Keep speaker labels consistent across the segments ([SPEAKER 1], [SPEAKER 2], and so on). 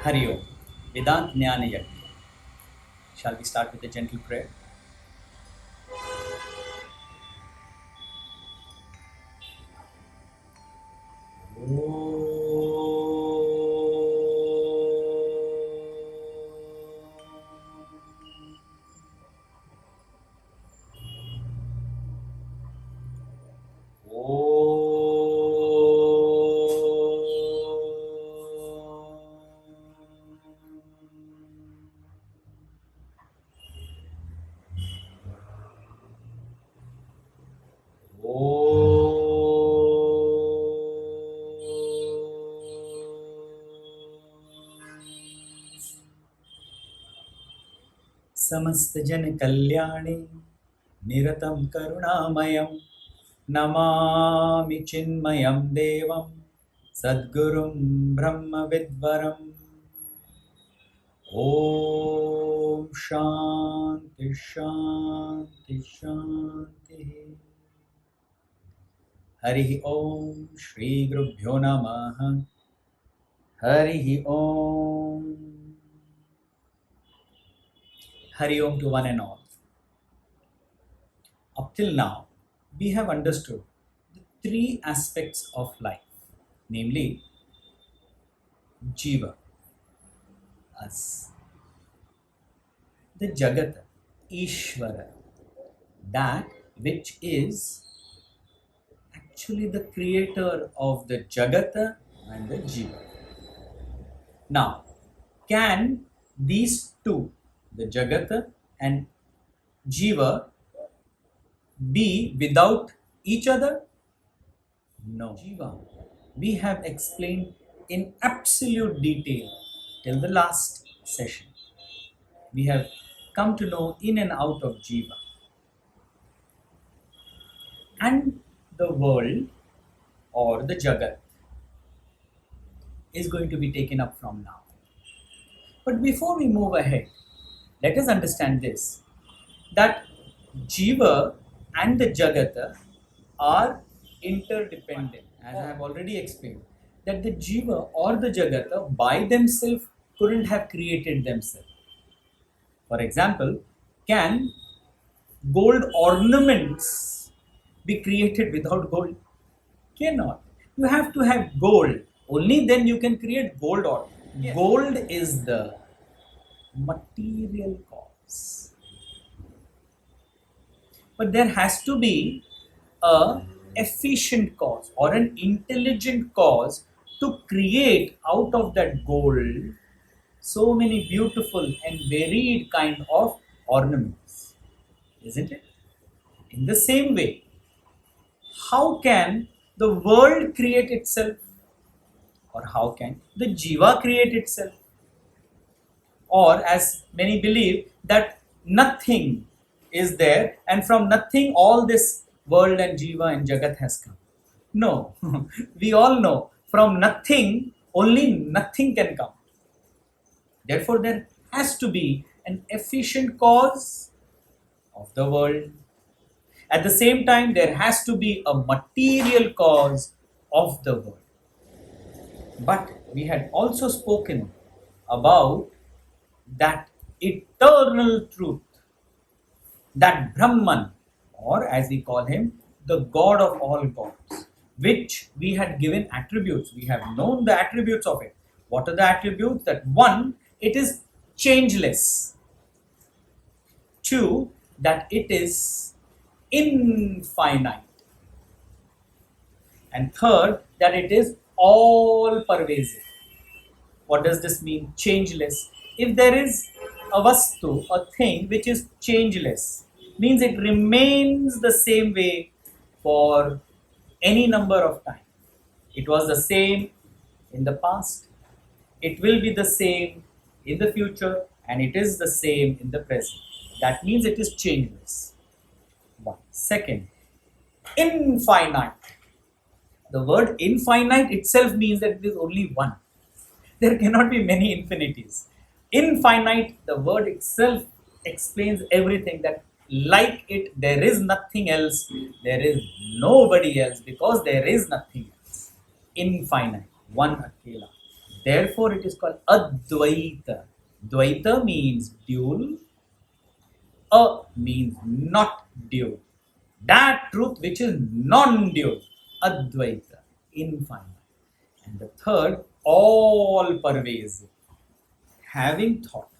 [SPEAKER 1] Hari Om. Vedānta Jñana Yajña. Shall we start with a gentle prayer? समस्त जन कल्याणे निरतं करुणामयं नमामि चिन्मयं देवं सद्गुरुं ब्रह्मविद्वरम् ॐ शान्ति शान्ति शान्तिः हरिः ॐ श्री गुरुभ्यो नमः हरिः ॐ Hari Om to one and all. Up till now, we have understood the three aspects of life, namely jīva, us, the jagata, Iswara, that which is actually the creator of the jagata and the jīva. Now, can these two, the jagata and jīva, be without each other? No. Jīva, we have explained in absolute detail till the last session. We have come to know in and out of jīva. And the world or the jagat is going to be taken up from now. But before we move ahead, let us understand this, that jīva and the jagata are interdependent. As I have already explained, that the jīva or the jagata by themselves couldn't have created themselves. For example, can gold ornaments be created without gold? Cannot. You have to have gold. Only then you can create gold ornaments. Yes. Gold is the material cause, but there has to be a efficient cause or an intelligent cause to create out of that gold so many beautiful and varied kind of ornaments, isn't it? In the same way, how can the world create itself, or how can the jīva create itself? Or as many believe that nothing is there and from nothing all this world and jīva and jagat has come. No, we all know from nothing only nothing can come. Therefore there has to be an efficient cause of the world. At the same time there has to be a material cause of the world. But we had also spoken about that eternal truth, that Brahman, or as we call him, the God of all gods, which we had given attributes. We have known the attributes of it. What are the attributes? That one, it is changeless. Two, that it is infinite. And third, that it is all pervasive. What does this mean? Changeless. If there is a vastu, a thing which is changeless, means it remains the same way for any number of time. It was the same in the past, it will be the same in the future, and it is the same in the present. That means it is changeless. One. Second, infinite. The word infinite itself means that it is only one. There cannot be many infinities. Infinite, the word itself explains everything, that like it, there is nothing else, there is nobody else, because there is nothing else. Infinite, one akela. Therefore, it is called Advaita. Dvaita means dual. Means not dual. That truth which is non-dual. Advaita, infinite. And the third, all pervasive. Having thought.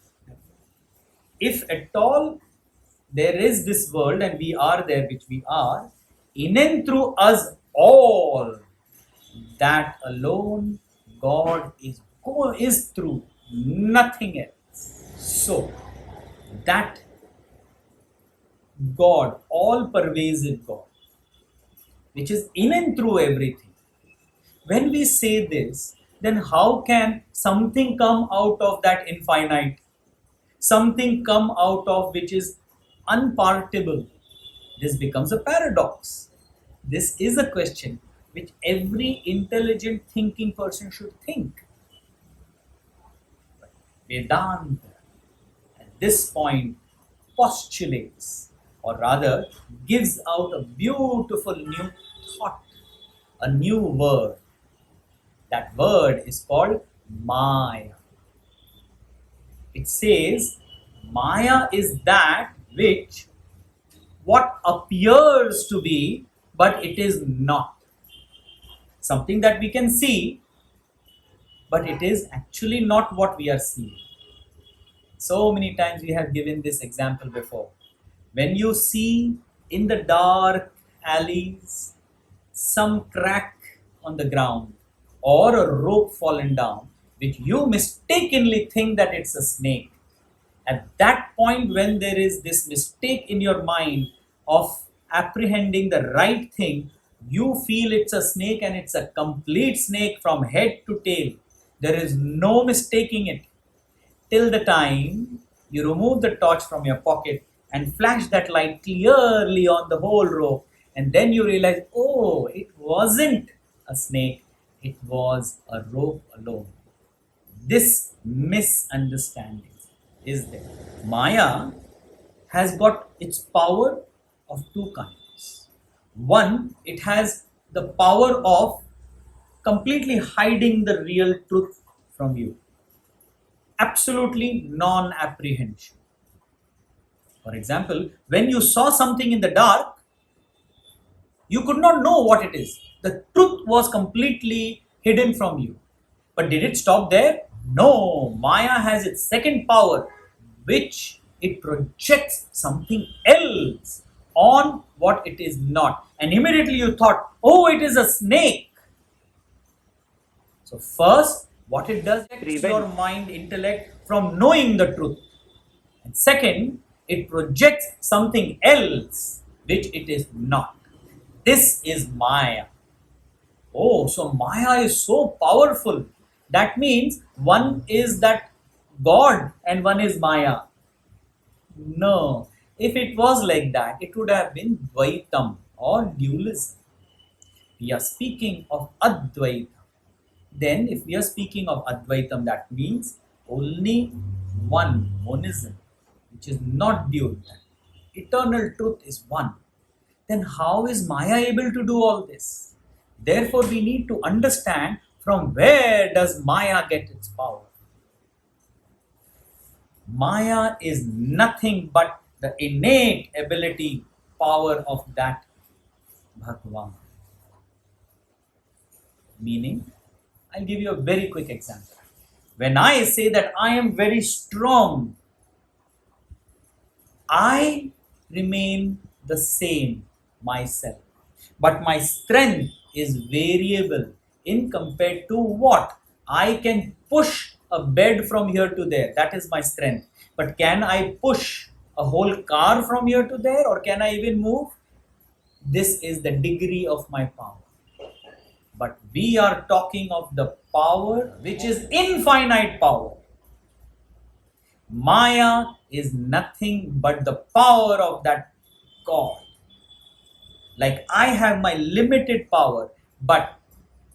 [SPEAKER 1] If at all there is this world and we are there, which we are, in and through us all, that alone God is through, nothing else. So, that God, all pervasive God, which is in and through everything. When we say this, then how can something come out of that infinite? Something come out of which is unpartable? This becomes a paradox. This is a question which every intelligent thinking person should think. Vedanta at this point postulates, or rather gives out a beautiful new thought, a new word. That word is called Maya. It says Maya is that which what appears to be, but it is not. Something that we can see, but it is actually not what we are seeing. So many times we have given this example before. When you see in the dark alleys some crack on the ground or a rope fallen down, which you mistakenly think that it's a snake, at that point when there is this mistake in your mind of apprehending the right thing, you feel it's a snake and it's a complete snake from head to tail. There is no mistaking it till the time you remove the torch from your pocket and flash that light clearly on the whole rope, and then you realize, oh, it wasn't a snake, it was a rope alone. This misunderstanding is there. Maya has got its power of two kinds. One, it has the power of completely hiding the real truth from you. Absolutely non-apprehension. For example, when you saw something in the dark, you could not know what it is. The truth was completely hidden from you. But did it stop there? No. Maya has its second power, which it projects something else on what it is not. And immediately you thought, oh, it is a snake. So first, what it does is your mind, intellect from knowing the truth. And second, it projects something else which it is not. This is Maya. Oh, so Maya is so powerful. That means one is that God and one is Maya. No. If it was like that, it would have been Dvaitam or dualism. We are speaking of Advaita. Then if we are speaking of Advaitam, that means only one, monism, which is not dual. Eternal truth is one. Then how is Maya able to do all this? Therefore, we need to understand from where does Maya get its power. Maya is nothing but the innate ability, power of that Bhagavan. Meaning, I'll give you a very quick example. When I say that I am very strong, I remain the same myself. But my strength is variable in compared to what? I can push a bed from here to there. That is my strength. But can I push a whole car from here to there, or can I even move? This is the degree of my power. But we are talking of the power which is infinite power. Maya is nothing but the power of that God. Like I have my limited power, but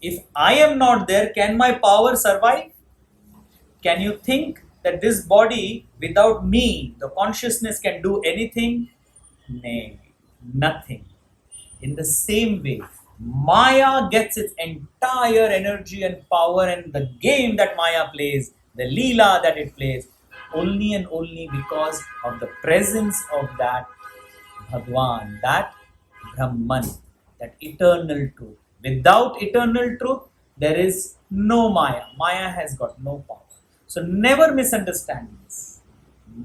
[SPEAKER 1] if I am not there, can my power survive? Can you think that this body without me, the consciousness can do anything? Nay, nothing. In the same way, Maya gets its entire energy and power, and the game that Maya plays, the Leela that it plays, only and only because of the presence of that Bhagwan, that Brahman, that eternal truth. Without eternal truth, there is no Maya. Maya has got no power. So never misunderstand this.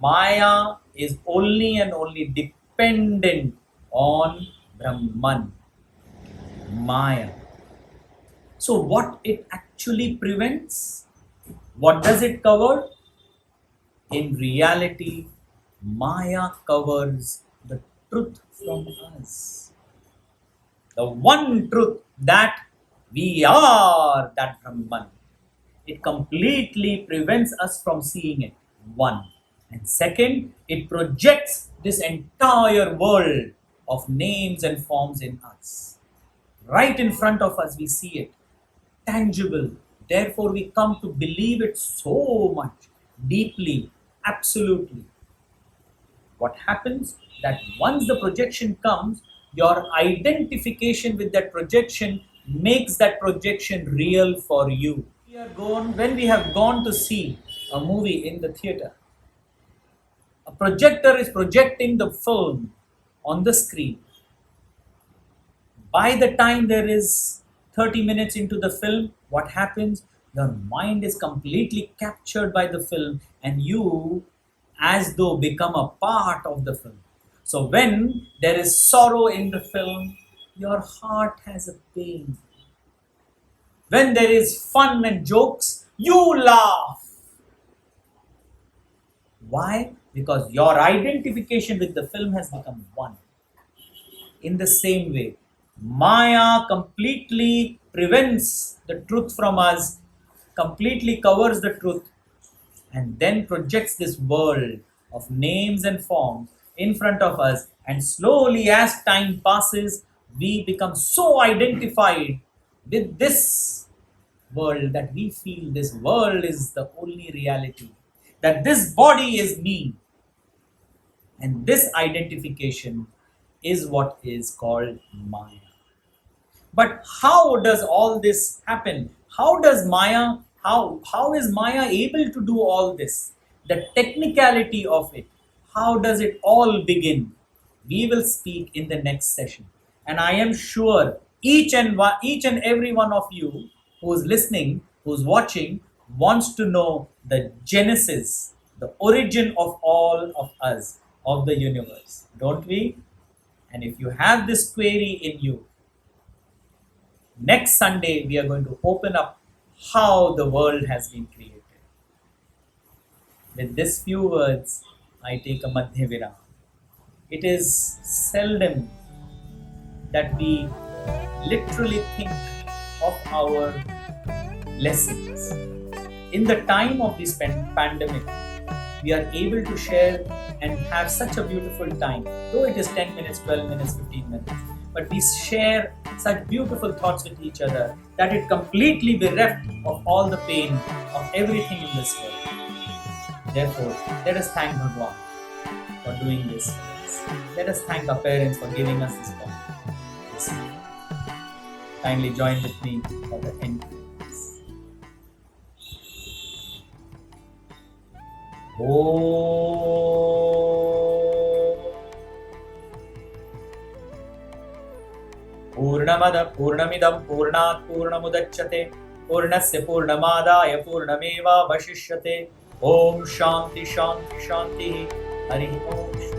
[SPEAKER 1] Maya is only and only dependent on Brahman, Maya. So what it actually prevents? What does it cover? In reality, Maya covers the truth from us. The one truth that we are that Brahman. It completely prevents us from seeing it. One. And second, it projects this entire world of names and forms in us. Right in front of us, we see it. Tangible. Therefore, we come to believe it so much, deeply, absolutely. What happens that once the projection comes, your identification with that projection makes that projection real for you. When we have gone to see a movie in the theater, a projector is projecting the film on the screen. By the time there is 30 minutes into the film, what happens? Your mind is completely captured by the film, and you, as though, become a part of the film. So when there is sorrow in the film, your heart has a pain. When there is fun and jokes, you laugh. Why? Because your identification with the film has become one. In the same way, Maya completely prevents the truth from us, completely covers the truth, and then projects this world of names and forms in front of us. And slowly, as time passes, we become so identified with this world that we feel this world is the only reality, that this body is me. And this identification is what is called Maya. But how does all this happen? How is Maya able to do all this? The technicality of it. How does it all begin? We will speak in the next session. And I am sure each and every one of you who is listening, who's watching, wants to know the genesis, the origin of all of us, of the universe. Don't we? And if you have this query in you, next Sunday we are going to open up how the world has been created. With these few words, I take a Madhya Viram. It is seldom that we literally think of our lessons. In the time of this pandemic, we are able to share and have such a beautiful time, though it is 10 minutes, 12 minutes, 15 minutes. But we share such beautiful thoughts with each other that it completely bereft of all the pain of everything in this world. Therefore, let us thank Bhagwan for doing this. Let us thank our parents for giving us this body. Kindly join with me for the end. पूर्णमद पूर्णमिदं पूर्णात् पूर्णमुदच्यते पूर्णस्य पूर्णमादाय पूर्णमेवावशिष्यते। ओम शांति शांति शांति। हरि ओम।